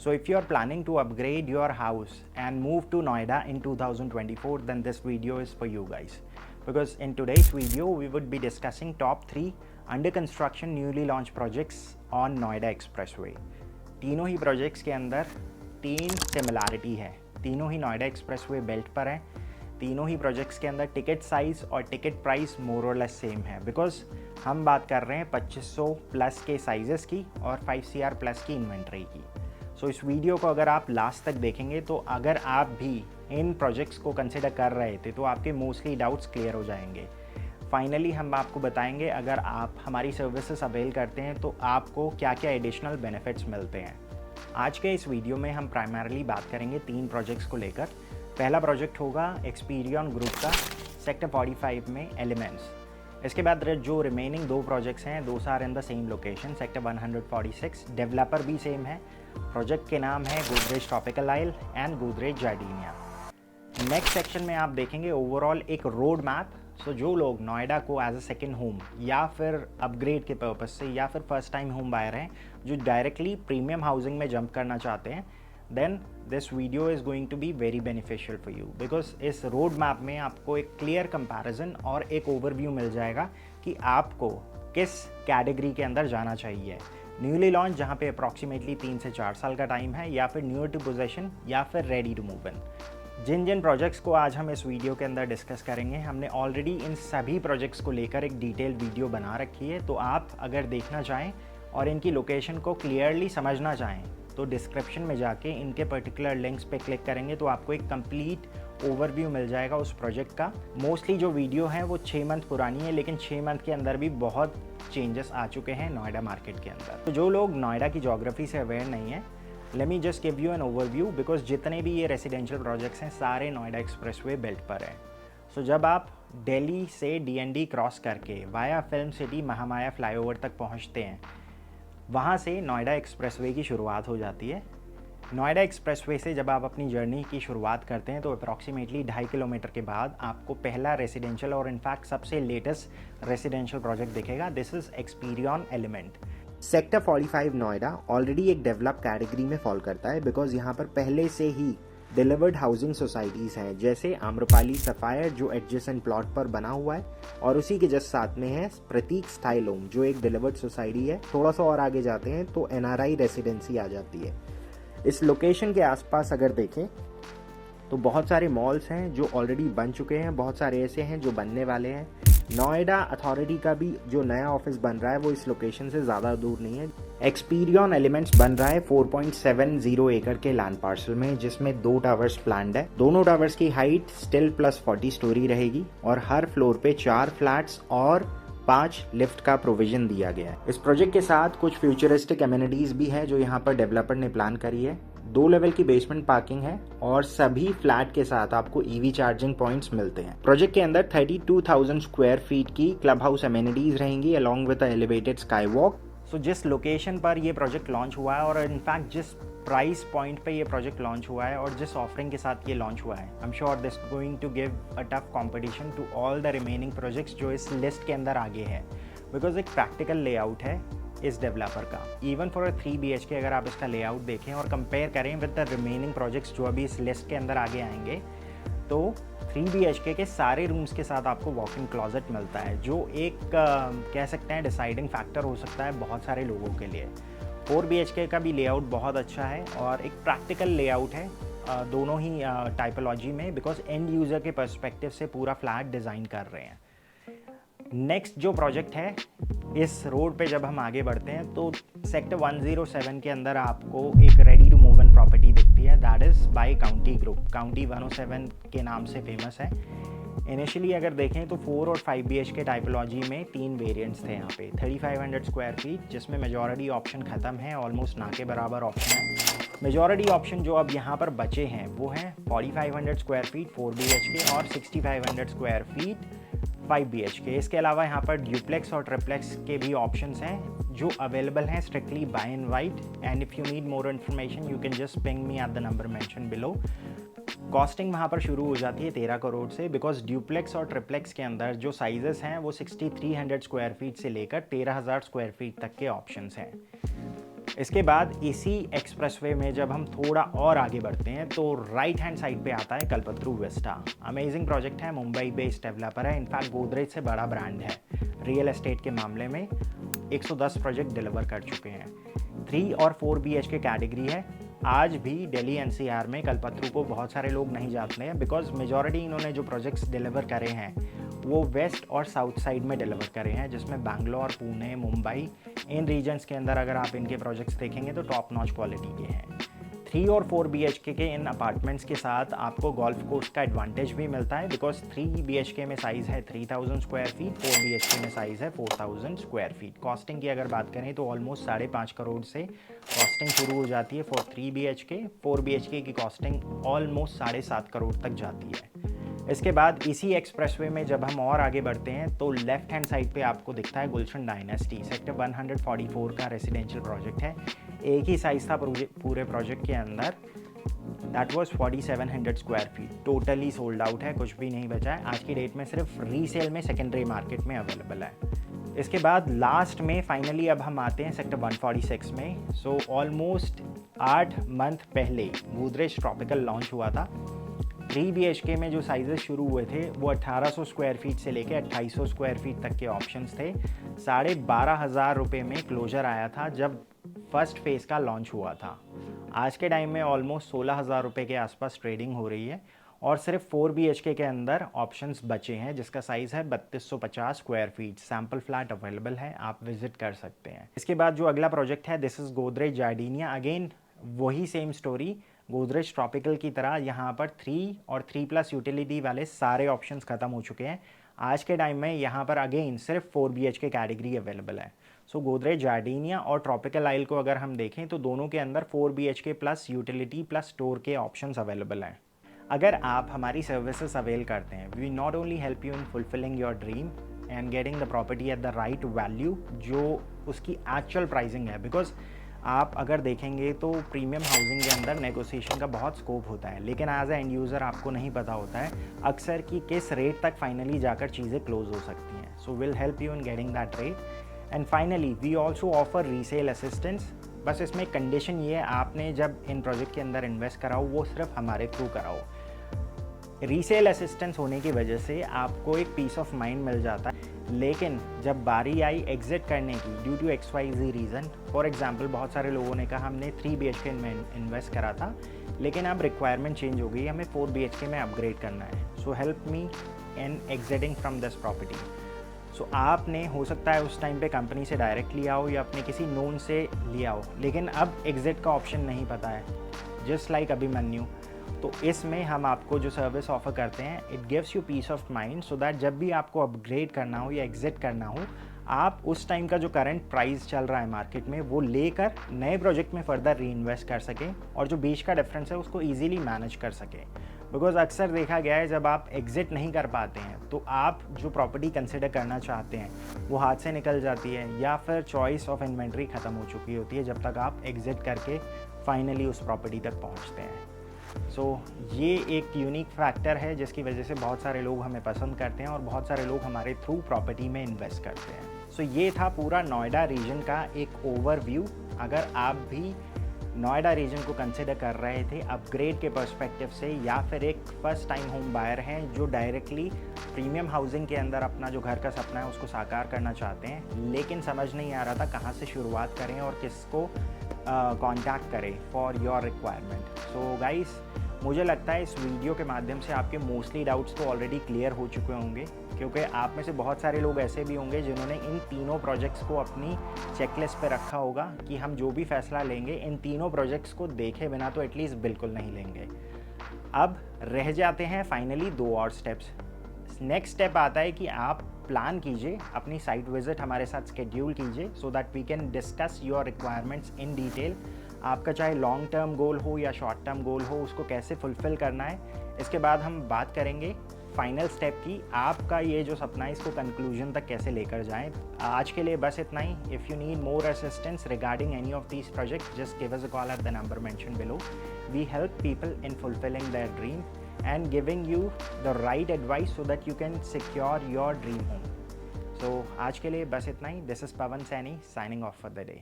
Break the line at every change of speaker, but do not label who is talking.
So if you are planning to upgrade your house and move to Noida in 2024, then this video is for you guys. Because in today's video, we would be discussing top 3 under construction newly launched projects on Noida Expressway. तीनों ही projects के अंदर 3 similarity है, तीनों ही Noida expressway belt पर हैं, तीनों ही projects के अंदर टिकट साइज़ और टिकट प्राइस मोर और लेस सेम है। बिकॉज हम बात कर रहे हैं 2500 प्लस के साइजेस की और 5 CR प्लस की इन्वेंट्री की। सो इस वीडियो को अगर आप लास्ट तक देखेंगे तो अगर आप भी इन प्रोजेक्ट्स को कंसिडर कर रहे थे तो आपके मोस्टली डाउट्स क्लियर हो जाएंगे। फाइनली हम आपको बताएंगे अगर आप हमारी सर्विसेज अवेल करते हैं तो आपको क्या क्या एडिशनल बेनिफिट्स मिलते हैं। आज के इस वीडियो में हम प्राइमरली बात करेंगे 3 प्रोजेक्ट्स को लेकर। पहला प्रोजेक्ट होगा एक्सपीरियन ग्रुप का सेक्टर 45 में एलिमेंट्स। इसके बाद जो रिमेनिंग 2 प्रोजेक्ट्स हैं those are in the same location sector 146। Developer भी सेम है। प्रोजेक्ट के नाम है Godrej tropical isle and Godrej Jardinia. Next section में आप देखेंगे ओवरऑल एक रोड मैप। सो जो लोग नोएडा को एज अ सेकेंड होम या फिर अपग्रेड के पर्पस से या फिर फर्स्ट टाइम होम बायर हैं जो डायरेक्टली प्रीमियम हाउसिंग में जंप करना चाहते हैं, then this video is going to be very beneficial for you. Because इस रोड मैप में आपको एक क्लियर कंपैरिजन और एक ओवरव्यू मिल जाएगा कि आपको किस कैटेगरी के अंदर जाना चाहिए। न्यूली लॉन्च जहाँ पे अप्रॉक्सीमेटली 3 से 4 साल का टाइम है, या फिर न्यूअर टू पोजेशन, या फिर रेडी टू मूव इन। जिन जिन प्रोजेक्ट्स को आज हम इस वीडियो के अंदर डिस्कस करेंगे, हमने ऑलरेडी इन सभी प्रोजेक्ट्स को लेकर एक डिटेल वीडियो बना रखी है। तो आप अगर देखना चाहें और इनकी लोकेशन को क्लियरली समझना चाहें तो डिस्क्रिप्शन में जाके इनके पर्टिकुलर लिंक्स पे क्लिक करेंगे तो आपको एक कंप्लीट ओवरव्यू मिल जाएगा उस प्रोजेक्ट का। मोस्टली जो वीडियो है वो 6 मंथ पुरानी है, लेकिन 6 मंथ के अंदर भी बहुत चेंजेस आ चुके हैं नोएडा मार्केट के अंदर। तो जो लोग नोएडा की ज्योग्राफी से अवेयर नहीं है, let me just give you an overview. Because जितने भी ये रेसिडेंशियल प्रोजेक्ट्स हैं सारे नोएडा एक्सप्रेसवे बेल्ट पर हैं। सो जब आप दिल्ली से DND क्रॉस करके via film city Mahamaya flyover तक पहुंचते हैं, वहाँ से नोएडा एक्सप्रेसवे की शुरुआत हो जाती है। नोएडा एक्सप्रेसवे से जब आप अपनी जर्नी की शुरुआत करते हैं तो अप्रॉक्सीमेटली 2.5 किलोमीटर के बाद आपको पहला रेसिडेंशियल और इनफैक्ट सबसे लेटेस्ट रेसिडेंशियल प्रोजेक्ट दिखेगा। This is Experion element.
Sector 45 Noida already एक डेवलप कैटेगरी में फॉल करता है बिकॉज यहाँ पर पहले से ही डिलीवर्ड हाउसिंग सोसाइटीज़ हैं, जैसे आम्रपाली सफायर जो एडजेसेंट प्लॉट पर बना हुआ है, और उसी के जस्ट साथ में है प्रतीक स्टाइल होम जो एक डिलीवर्ड सोसाइटी है। थोड़ा सा और आगे जाते हैं तो NRI रेसिडेंसी आ जाती है। इस लोकेशन के आसपास अगर देखें तो बहुत सारे मॉल्स हैं जो ऑलरेडी बन चुके हैं, बहुत सारे ऐसे हैं जो बनने वाले हैं। नोएडा अथॉरिटी का भी जो नया ऑफिस बन रहा है वो इस लोकेशन से ज़्यादा दूर नहीं है। एक्सपीरियन एलिमेंट्स बन रहा है 4.70 एकड़ के लैंड पार्सल में, जिसमें 2 टावर्स प्लान्ड है। दोनों टावर्स की हाइट स्टिल प्लस 40 स्टोरी रहेगी और हर फ्लोर पे 4 फ्लैट्स और 5 लिफ्ट का प्रोविजन दिया गया है। इस प्रोजेक्ट के साथ कुछ फ्यूचरिस्टिक एमिनिटीज भी है जो यहाँ पर डेवलपर ने प्लान करी है। 2 लेवल की बेसमेंट पार्किंग है और सभी फ्लैट के साथ आपको EV चार्जिंग पॉइंट्स मिलते हैं। प्रोजेक्ट के अंदर 32,000 स्क्वायर फीट की क्लब हाउस एमिनिटीज रहेंगी along with elevated skywalk.
So जिस लोकेशन पर ये प्रोजेक्ट लॉन्च हुआ है और इनफैक्ट जिस प्राइस पॉइंट पे ये प्रोजेक्ट लॉन्च हुआ है और जिस ऑफरिंग के साथ ये लॉन्च हुआ है, I am sure this going to give a tough competition to all the remaining projects जो इस लिस्ट के अंदर आगे है। बिकॉज एक प्रैक्टिकल लेआउट है इस डेवलपर का। इवन फॉर 3 BHK अगर आप इसका लेआउट देखें और कंपेयर करें विद द रिमेनिंग प्रोजेक्ट्स जो अभी इस लिस्ट के अंदर आगे आएंगे, तो 3 BHK के सारे रूम्स के साथ आपको वॉक इन क्लॉजेट मिलता है, जो एक कह सकते हैं डिसाइडिंग फैक्टर हो सकता है बहुत सारे लोगों के लिए। 4 BHK का भी लेआउट बहुत अच्छा है और एक प्रैक्टिकल लेआउट है दोनों ही टाइपोलॉजी में, बिकॉज एंड यूज़र के पर्सपेक्टिव से पूरा फ्लैट डिज़ाइन कर रहे हैं। नेक्स्ट जो प्रोजेक्ट है, इस रोड पे जब हम आगे बढ़ते हैं तो सेक्टर 107 के अंदर आपको एक ready to move in property दिखती है, that is by County group. County 107 के नाम से फेमस है। इनिशियली अगर देखें तो 4 और 5 BHK टाइपोलॉजी में 3 वेरिएंट्स थे यहाँ पे। 3500 स्क्वायर फीट जिसमें मेजॉरिटी ऑप्शन ख़त्म है, ऑलमोस्ट ना के बराबर ऑप्शन है। मेजॉरिटी ऑप्शन जो अब यहाँ पर बचे हैं वो हैं 4500 स्क्वायर फीट 4 BHK और 6500 स्क्वायर फीट 5 BHK। इसके अलावा यहाँ पर ड्यूप्लेक्स और ट्रिप्लेक्स के भी ऑप्शंस हैं जो अवेलेबल हैं strictly by and white. And if you need more information you can just ping me at the number mention below. Costing वहाँ पर शुरू हो जाती है 13 करोड़ से, बिकॉज ड्यूप्लेक्स और ट्रिप्लेक्स के अंदर जो साइजेस हैं वो 6300 स्क्वायर फीट से लेकर 13,000 स्क्वायर फीट तक के ऑप्शंस हैं। इसके बाद इसी एक्सप्रेसवे में जब हम थोड़ा और आगे बढ़ते हैं तो राइट हैंड साइड पे आता है कल्पतरू विस्टा। अमेजिंग प्रोजेक्ट है, मुंबई बेस्ड डेवलपर है, इनफैक्ट गोदरेज से बड़ा ब्रांड है रियल एस्टेट के मामले में। 110 प्रोजेक्ट डिलीवर कर चुके हैं। 3 और 4 BHK कैटेगरी है। आज भी दिल्ली NCR में कल्पतरू को बहुत सारे लोग नहीं जानते हैं बिकॉज मेजॉरिटी इन्होंने जो प्रोजेक्ट्स डिलीवर करे हैं वो वेस्ट और साउथ साइड में डिलीवर करे हैं, जिसमें बैंगलोर, पुणे, मुंबई, इन रीजन्स के अंदर अगर आप इनके प्रोजेक्ट्स देखेंगे तो टॉप नॉच क्वालिटी के हैं। 3 और 4 BHK के इन अपार्टमेंट्स के साथ आपको गोल्फ कोर्स का एडवांटेज भी मिलता है बिकॉज 3 BHK में साइज़ है 3000 स्क्वायर फीट, 4 BHK में साइज़ है 4000 स्क्वायर फीट। कॉस्टिंग की अगर बात करें तो ऑलमोस्ट 5.5 करोड़ से कॉस्टिंग शुरू हो जाती है फॉर 3 BHK। 4 BHK की कॉस्टिंग ऑलमोस्ट 7.5 करोड़ तक जाती है। इसके बाद इसी एक्सप्रेसवे में जब हम और आगे बढ़ते हैं तो लेफ्ट हैंड साइड पे आपको दिखता है गुलशन डायनेस्टी। सेक्टर 144 का रेजिडेंशियल प्रोजेक्ट है। एक ही साइज़ था पूरे प्रोजेक्ट के अंदर, that was 4700 square feet. Totally sold out है, कुछ भी नहीं बचा है। आज की डेट में सिर्फ रीसेल में सेकेंडरी मार्केट में अवेलेबल है। इसके बाद लास्ट में फाइनली अब हम आते हैं सेक्टर 146 में। सो ऑलमोस्ट 8 मंथ पहले गोदरेज ट्रॉपिकल लॉन्च हुआ था। 3 BHK में जो साइजेस शुरू हुए थे वो 1800 स्क्वायर फीट से लेके 2800 स्क्वायर फीट तक के ऑप्शंस थे। 12,500 रुपये में क्लोजर आया था जब फर्स्ट फेज़ का लॉन्च हुआ था। आज के टाइम में ऑलमोस्ट 16,000 रुपये के आसपास ट्रेडिंग हो रही है और सिर्फ 4 BHK के अंदर ऑप्शंस बचे हैं जिसका साइज़ है 3250 square feet. Sample flat available है, आप विजिट कर सकते हैं। इसके बाद जो अगला प्रोजेक्ट है दिस इज़ गोदरेज जार्डिनिया। अगेन वही सेम स्टोरी, गोदरेज ट्रॉपिकल की तरह यहाँ पर 3 और 3+ यूटिलिटी वाले सारे ऑप्शंस ख़त्म हो चुके हैं। आज के टाइम में यहाँ पर अगेन सिर्फ 4 BHK कैटेगरी अवेलेबल है। सो गोदरेज जार्डिनिया और ट्रॉपिकल आइल को अगर हम देखें तो दोनों के अंदर 4 BHK plus utility plus store के ऑप्शंस अवेलेबल हैं। अगर आप हमारी सर्विसेज अवेल करते हैं, we not only help you in fulfilling your dream and getting the property at the right value जो उसकी एक्चुअल प्राइसिंग है। बिकॉज आप अगर देखेंगे तो प्रीमियम हाउसिंग के अंदर नेगोशिएशन का बहुत स्कोप होता है, लेकिन एज ए एंड यूज़र आपको नहीं पता होता है अक्सर कि किस रेट तक फाइनली जाकर चीज़ें क्लोज हो सकती हैं। So will help you in getting that rate. And finally we also offer resale assistance. बस इसमें कंडीशन ये है, आपने जब इन प्रोजेक्ट के अंदर इन्वेस्ट कराओ वो सिर्फ हमारे थ्रू कराओ। रीसेल असिस्टेंस होने की वजह से आपको एक पीस ऑफ माइंड मिल जाता है, लेकिन जब बारी आई एग्जिट करने की due to XYZ reason, for example बहुत सारे लोगों ने कहा हमने 3 BHK में इन्वेस्ट करा था लेकिन अब रिक्वायरमेंट चेंज हो गई, हमें 4 BHK में अपग्रेड करना है। So help me in exiting from this property. So आपने हो सकता है उस टाइम पे कंपनी से डायरेक्ट लिया हो या अपने किसी नोन से लिया हो, लेकिन अब एग्जिट का ऑप्शन नहीं पता है, जस्ट लाइक अभिमन्यु। तो इसमें हम आपको जो सर्विस ऑफर करते हैं it gives you peace of mind so that जब भी आपको अपग्रेड करना हो या एग्जिट करना हो, आप उस टाइम का जो करंट प्राइस चल रहा है मार्केट में वो लेकर नए प्रोजेक्ट में फर्दर री इन्वेस्ट कर सकें और जो बीच का डिफरेंस है उसको ईजिली मैनेज कर सकें। बिकॉज अक्सर देखा गया है जब आप एग्जिट नहीं कर पाते हैं तो आप जो प्रॉपर्टी कंसिडर करना चाहते हैं वो हाथ से निकल जाती है या फिर चॉइस ऑफ इन्वेंट्री ख़त्म हो चुकी होती है जब तक आप एग्जिट करके फाइनली उस प्रॉपर्टी तक पहुँचते हैं। सो ये एक यूनिक फैक्टर है जिसकी वजह से बहुत सारे लोग हमें पसंद करते हैं और बहुत सारे लोग हमारे थ्रू प्रॉपर्टी में इन्वेस्ट करते हैं। सो ये था पूरा नोएडा रीजन का एक ओवरव्यू। अगर आप भी नोएडा रीजन को कंसिडर कर रहे थे अपग्रेड के पर्सपेक्टिव से या फिर एक फर्स्ट टाइम होम बायर हैं जो डायरेक्टली प्रीमियम हाउसिंग के अंदर अपना जो घर का सपना है उसको साकार करना चाहते हैं, लेकिन समझ नहीं आ रहा था कहाँ से शुरुआत करें और किसको कॉन्टैक्ट करें for your requirement. So guys, मुझे लगता है इस वीडियो के माध्यम से आपके मोस्टली डाउट्स तो ऑलरेडी क्लियर हो चुके होंगे, क्योंकि आप में से बहुत सारे लोग ऐसे भी होंगे जिन्होंने इन तीनों प्रोजेक्ट्स को अपनी चेकलिस्ट पे रखा होगा कि हम जो भी फैसला लेंगे इन तीनों प्रोजेक्ट्स को देखे बिना तो एटलीस्ट बिल्कुल नहीं लेंगे। अब रह जाते हैं फाइनली 2 और स्टेप्स। नेक्स्ट स्टेप आता है कि आप प्लान कीजिए, अपनी साइट विजिट हमारे साथ स्केड्यूल कीजिए so that we can discuss your requirements in detail. आपका चाहे लॉन्ग टर्म गोल हो या शॉर्ट टर्म गोल हो, उसको कैसे फुलफ़िल करना है। इसके बाद हम बात करेंगे फाइनल स्टेप की, आपका ये जो सपना है इसको कंक्लूजन तक कैसे लेकर जाएं। आज के लिए बस इतना ही। If you need more assistance regarding any of these projects, just give us a call at the number mention below. We help people in fulfilling their dream and giving you the right advice so that you can secure your dream home. So आज के लिए बस इतना ही। This is Pawan Saini signing off for the day.